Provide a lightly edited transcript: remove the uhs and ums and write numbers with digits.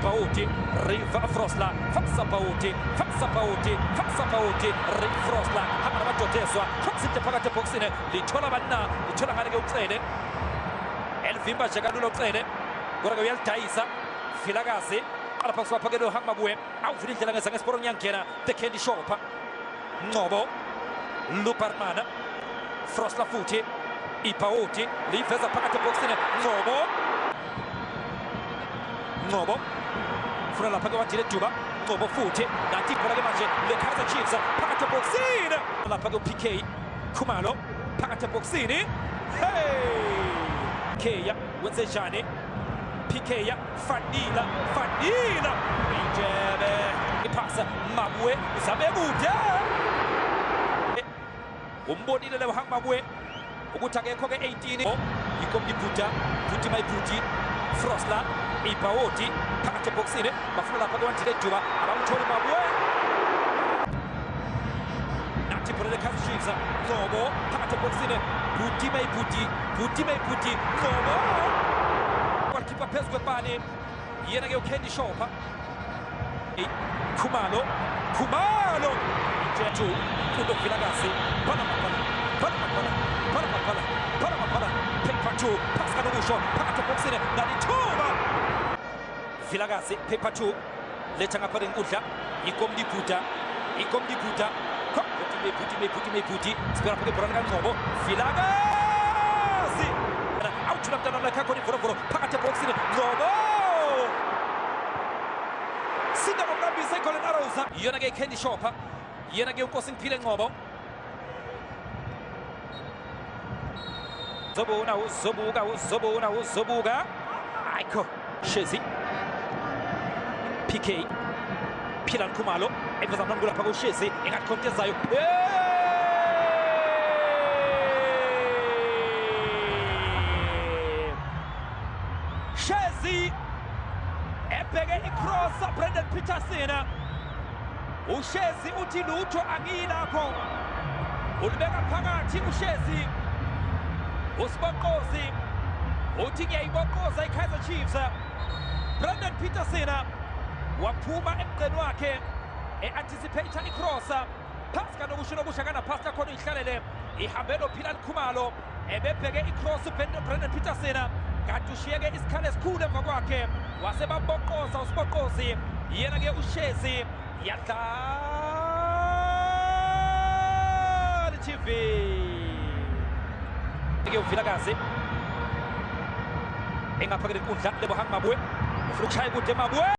Pauti, riva Frosla, Faksa Pauti, riva Frosla, hamana bajoteswa, Foxite phakathi eboxini, lithola banna, lithola ngane ucele. Elvimba Jagalulo ucele, kodwa uyalidayisa, Vilakazi, qala phakelo Hamabwe, awuvula indlela ngeSport Nyankena, the Candy Shop. Ngobo, Luparmana, Frosla futhi, Ipauti, liveza phakathi eboxini, Ngobo, Frela phakathi Juba, Ngobo futhi, nathi ibhola ke manje leKaizer Chiefs phakathi eboxini. Lapha ke PK, Khumalo phakathi eboxini. Hey! Keya wenze njani? PK ya Fadila, Ijebe, ipasa Mabwe, uzabe kude. Umbonile le Mabwe ukuthi akekho ke 18 ikomdiputa futhi mayiphuthi Frosla Ipauti phakathi eboxini bafuna lapha kwandile Juba abamtholi Mabwe nathi phela Kaizer Chiefs Ngobo phakathi eboxini futhi mayiphuthi Ngobo kwakipa phezu kwepani yena ke uKenny Shopper Khumalo Jeju kundo Vilakazi Phala paper 2 Pascal Omusho phakathi eboxini nalithuba Vilakazi paper 2 letha ngapha enkundla ikomdiputa mayiphuthi sibona phakathi ebhola kaNgcobo Vilakazi awuthula mntana lakhe khona ivorovoro phakathi eboxini Ngcobo sinda ngomnambisa iGolden Arrows yona ke Candy Shopper yena ke uNkosi Ngiphile Ngcobo Zobuka Aiko Shezi PK Philan Khumalo eveza mnangula lapha kuShezi engathi kontezayo Shezi ebheke icross Brendan Peterson uShezi uthi lutho angilapho ulibeka phakathi uShezi uSibonqozi uthi ngiyayiboqoza iKaizer Chiefs Brendan Peterson waphuma emqeni wakhe anticipator icross phansi kanokusho nokushakana pasta khona ihlalele ihambelo Philan Khumalo ebebheke icross Brendan Peterson kanti ushiyeke isikhalo esikhulu emva kwakhe wasebaboqoza uSibonqozi yena ke uShezi yadlala TV ke uVilakazi engaphakathi enkundla lebo Mabwe ufuna ukushaya kude Mabwe